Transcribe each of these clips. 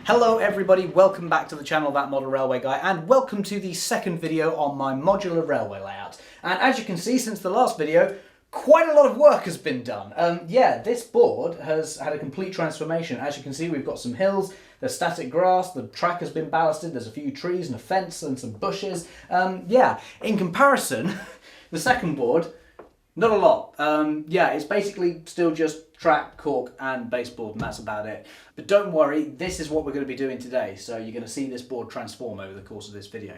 Hello everybody, welcome back to the channel That Model Railway Guy, and welcome to the second video on my modular railway layout. And as you can see, since the last video, quite a lot of work has been done. Yeah, this board has had a complete transformation. As you can see, we've got some hills, there's static grass, the track has been ballasted, there's a few trees and a fence and some bushes. Yeah, in comparison, the second board, not a lot. Yeah, it's basically still just track, cork and baseboard, and that's about it. But don't worry, this is what we're going to be doing today, so you're going to see this board transform over the course of this video.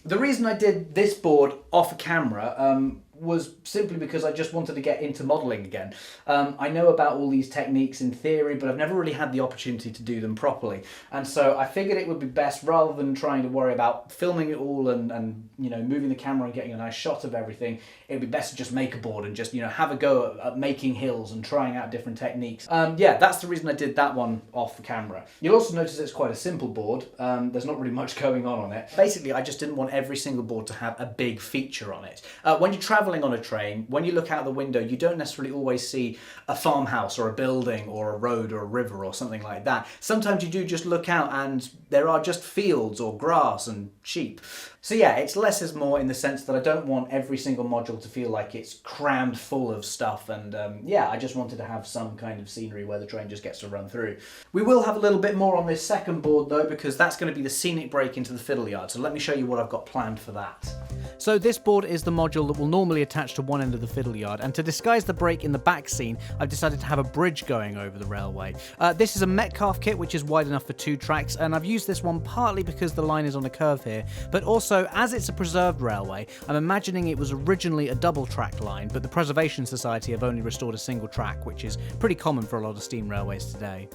The reason I did this board off camera was simply because I just wanted to get into modelling again. I know about all these techniques in theory, but I've never really had the opportunity to do them properly. And so I figured it would be best, rather than trying to worry about filming it all and you know, moving the camera and getting a nice shot of everything, it'd be best to just make a board and just, you know, have a go at making hills and trying out different techniques. Yeah, that's the reason I did that one off the camera. You'll also notice it's quite a simple board. There's not really much going on it. Basically, I just didn't want every single board to have a big feature on it. When you're traveling on a train, when you look out the window, you don't necessarily always see a farmhouse or a building or a road or a river or something like that. Sometimes you do just look out and there are just fields or grass and sheep. So yeah, it's less is more in the sense that I don't want every single module to feel like it's crammed full of stuff, and yeah, I just wanted to have some kind of scenery where the train just gets to run through. We will have a little bit more on this second board though, because that's going to be the scenic break into the fiddle yard, so let me show you what I've got planned for that. So this board is the module that will normally attach to one end of the fiddle yard, and to disguise the break in the back scene, I've decided to have a bridge going over the railway. This is a Metcalfe kit which is wide enough for 2 tracks, and I've used this one partly because the line is on a curve here, but also as it's a preserved railway, I'm imagining it was originally a double track line, but the Preservation Society have only restored a single track, which is pretty common for a lot of steam railways today.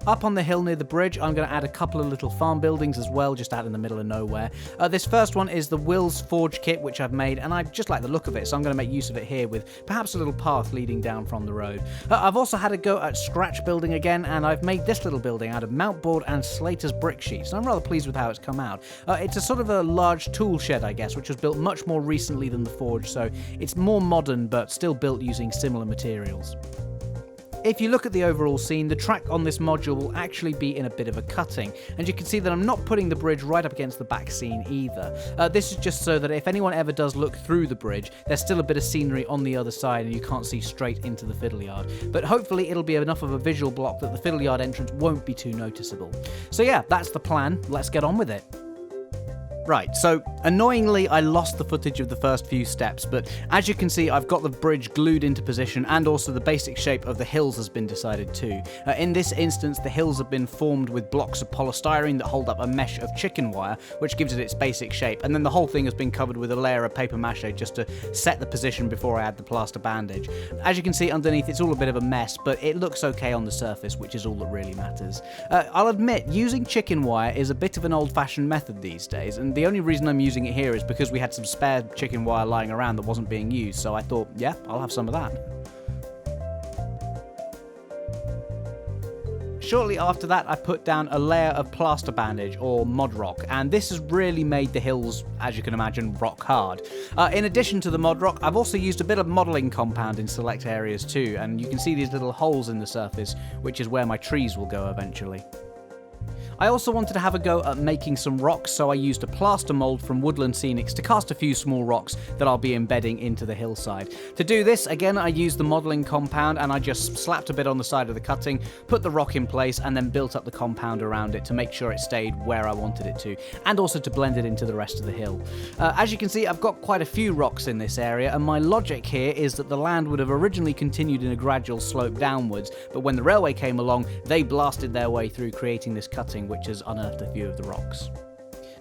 Up on the hill near the bridge, I'm going to add a couple of little farm buildings as well, just out in the middle of nowhere. This first one is the Will's Forge kit, which I've made, and I just like the look of it, so I'm going to make use of it here with perhaps a little path leading down from the road. I've also had a go at scratch building again, and I've made this little building out of mountboard and Slater's brick sheets, and I'm rather pleased with how it's come out. It's a sort of a large tool shed, I guess, which was built much more recently than the Forge, so it's more modern, but still built using similar materials. If you look at the overall scene, the track on this module will actually be in a bit of a cutting, and you can see that I'm not putting the bridge right up against the back scene either. This is just so that if anyone ever does look through the bridge, there's still a bit of scenery on the other side and you can't see straight into the fiddle yard. But hopefully it'll be enough of a visual block that the fiddle yard entrance won't be too noticeable. So yeah, that's the plan. Let's get on with it. Right, so annoyingly I lost the footage of the first few steps, but as you can see I've got the bridge glued into position, and also the basic shape of the hills has been decided too. In this instance, the hills have been formed with blocks of polystyrene that hold up a mesh of chicken wire, which gives it its basic shape, and then the whole thing has been covered with a layer of paper mache just to set the position before I add the plaster bandage. As you can see underneath, it's all a bit of a mess, but it looks okay on the surface, which is all that really matters. I'll admit, using chicken wire is a bit of an old-fashioned method these days, and the only reason I'm using it here is because we had some spare chicken wire lying around that wasn't being used, so I thought, yeah, I'll have some of that. Shortly after that, I put down a layer of plaster bandage, or mod rock, and this has really made the hills, as you can imagine, rock hard. In addition to the mod rock, I've also used a bit of modelling compound in select areas too, and you can see these little holes in the surface, which is where my trees will go eventually. I also wanted to have a go at making some rocks, so I used a plaster mould from Woodland Scenics to cast a few small rocks that I'll be embedding into the hillside. To do this, again, I used the modelling compound, and I just slapped a bit on the side of the cutting, put the rock in place, and then built up the compound around it to make sure it stayed where I wanted it to, and also to blend it into the rest of the hill. As you can see, I've got quite a few rocks in this area, and my logic here is that the land would have originally continued in a gradual slope downwards, but when the railway came along, they blasted their way through, creating this cutting, which has unearthed a few of the rocks.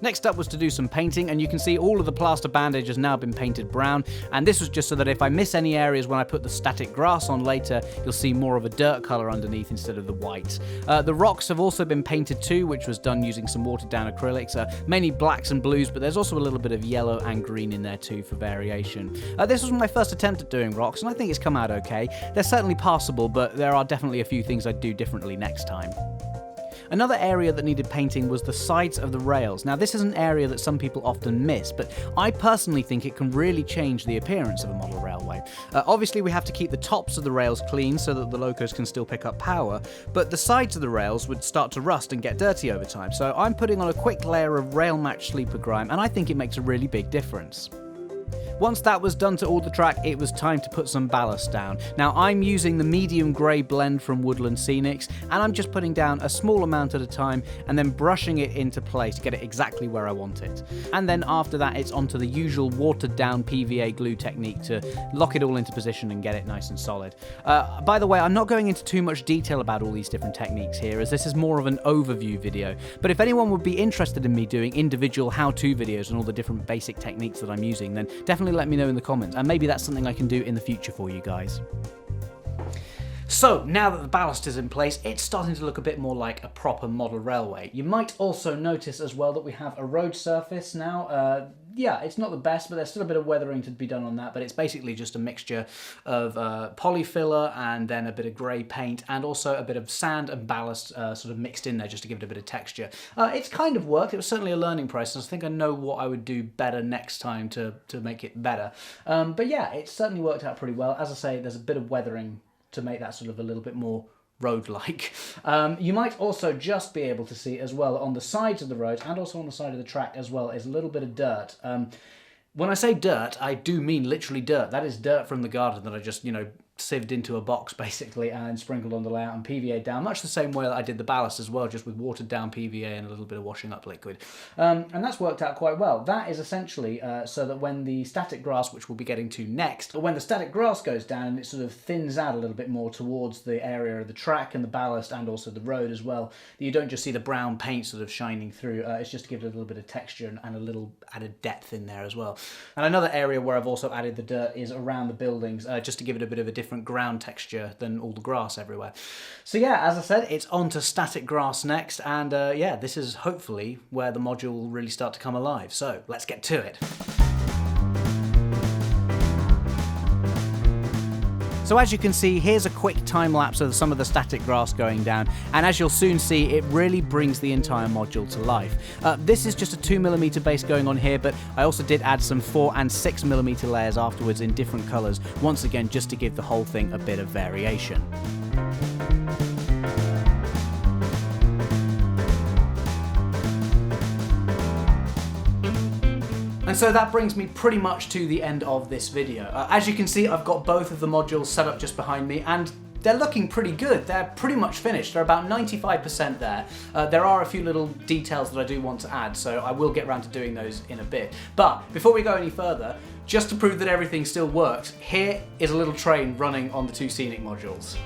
Next up was to do some painting, and you can see all of the plaster bandage has now been painted brown, and this was just so that if I miss any areas when I put the static grass on later, you'll see more of a dirt colour underneath instead of the white. The rocks have also been painted too, which was done using some watered down acrylics, mainly blacks and blues, but there's also a little bit of yellow and green in there too for variation. This was my first attempt at doing rocks, and I think it's come out okay. They're certainly passable, but there are definitely a few things I'd do differently next time. Another area that needed painting was the sides of the rails. Now this is an area that some people often miss, but I personally think it can really change the appearance of a model railway. Obviously we have to keep the tops of the rails clean so that the locos can still pick up power, but the sides of the rails would start to rust and get dirty over time, so I'm putting on a quick layer of rail match sleeper grime, and I think it makes a really big difference. Once that was done to all the track, it was time to put some ballast down. Now I'm using the medium grey blend from Woodland Scenics, and I'm just putting down a small amount at a time and then brushing it into place to get it exactly where I want it. And then after that it's onto the usual watered down PVA glue technique to lock it all into position and get it nice and solid. By the way, I'm not going into too much detail about all these different techniques here, as this is more of an overview video, but if anyone would be interested in me doing individual how-to videos on all the different basic techniques that I'm using, then definitely let me know in the comments, and maybe that's something I can do in the future for you guys. So, now that the ballast is in place, it's starting to look a bit more like a proper model railway. You might also notice as well that we have a road surface now. Yeah, it's not the best, but there's still a bit of weathering to be done on that, but it's basically just a mixture of polyfiller and then a bit of grey paint and also a bit of sand and ballast sort of mixed in there just to give it a bit of texture. It's kind of worked. It was certainly a learning process. I think I know what I would do better next time to make it better. But yeah, it certainly worked out pretty well. As I say, there's a bit of weathering to make that sort of a little bit more road-like. You might also just be able to see as well on the sides of the road and also on the side of the track as well is a little bit of dirt. When I say dirt, I do mean literally dirt. That is dirt from the garden that I just, you know, sieved into a box basically and sprinkled on the layout and PVA'd down, much the same way that I did the ballast as well, just with watered down PVA and a little bit of washing up liquid. And that's worked out quite well. That is essentially so that when the static grass, which we'll be getting to next, when the static grass goes down, it sort of thins out a little bit more towards the area of the track and the ballast and also the road as well. You don't just see the brown paint sort of shining through, it's just to give it a little bit of texture and a little added depth in there as well. And another area where I've also added the dirt is around the buildings, just to give it a bit of a different ground texture than all the grass everywhere. So yeah, as I said, it's on to static grass next, and yeah, this is hopefully where the module will really start to come alive. So let's get to it. So as you can see, here's a quick time lapse of some of the static grass going down, and as you'll soon see, it really brings the entire module to life. This is just a 2mm base going on here, but I also did add some 4 and 6mm layers afterwards in different colours, once again just to give the whole thing a bit of variation. And so that brings me pretty much to the end of this video. As you can see, I've got both of the modules set up just behind me, and they're looking pretty good. They're pretty much finished. They're about 95% there. There are a few little details that I do want to add, so I will get around to doing those in a bit. But before we go any further, just to prove that everything still works, here is a little train running on the two scenic modules.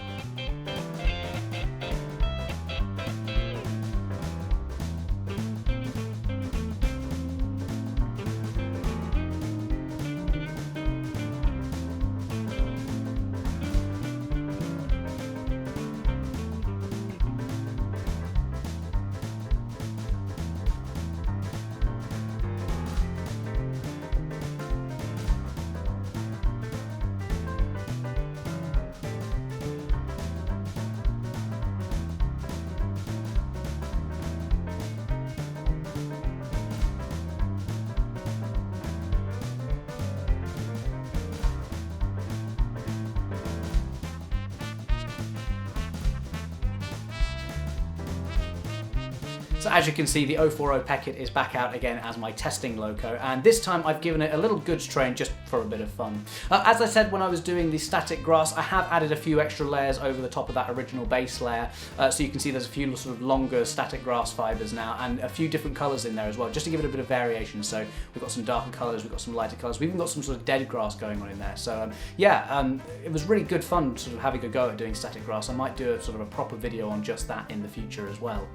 So as you can see, the 040 Peckett is back out again as my testing loco, and this time I've given it a little goods train just for a bit of fun. As I said when I was doing the static grass, I have added a few extra layers over the top of that original base layer, so you can see there's a few sort of longer static grass fibres now, and a few different colours in there as well, just to give it a bit of variation. So we've got some darker colours, we've got some lighter colours, we've even got some sort of dead grass going on in there. So yeah, it was really good fun sort of having a go at doing static grass. I might do a sort of a proper video on just that in the future as well.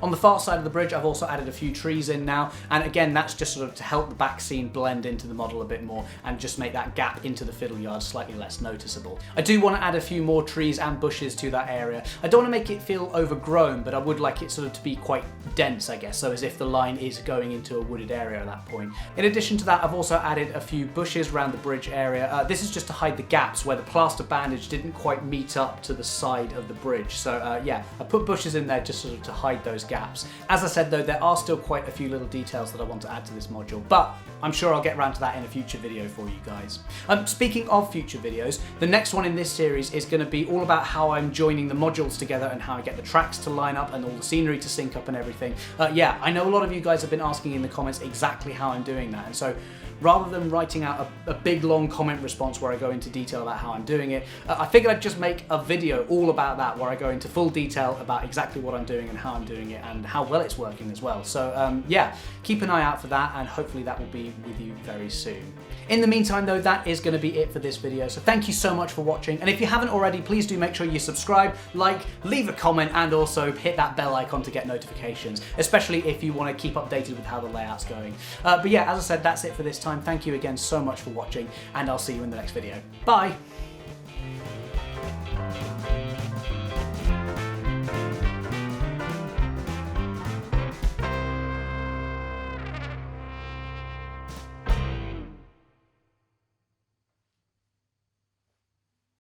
On the far side of the bridge, I've also added a few trees in now, and again, that's just sort of to help the back scene blend into the model a bit more and just make that gap into the fiddle yard slightly less noticeable. I do want to add a few more trees and bushes to that area. I don't want to make it feel overgrown, but I would like it sort of to be quite dense, I guess, so as if the line is going into a wooded area at that point. In addition to that, I've also added a few bushes around the bridge area. This is just to hide the gaps where the plaster bandage didn't quite meet up to the side of the bridge. So yeah, I put bushes in there just sort of to hide those those gaps. As I said though, there are still quite a few little details that I want to add to this module, but I'm sure I'll get around to that in a future video for you guys. Speaking of future videos, the next one in this series is going to be all about how I'm joining the modules together and how I get the tracks to line up and all the scenery to sync up and everything. Yeah, I know a lot of you guys have been asking in the comments exactly how I'm doing that, and so rather than writing out a big long comment response where I go into detail about how I'm doing it, I figured I'd just make a video all about that where I go into full detail about exactly what I'm doing and how I'm doing it and how well it's working as well. So yeah, keep an eye out for that, and hopefully that will be with you very soon. In the meantime though, that is going to be it for this video, so thank you so much for watching, and if you haven't already, please do make sure you subscribe, like, leave a comment, and also hit that bell icon to get notifications, especially if you want to keep updated with how the layout's going. But yeah, as I said, that's it for this time. Thank you again so much for watching, and I'll see you in the next video. Bye!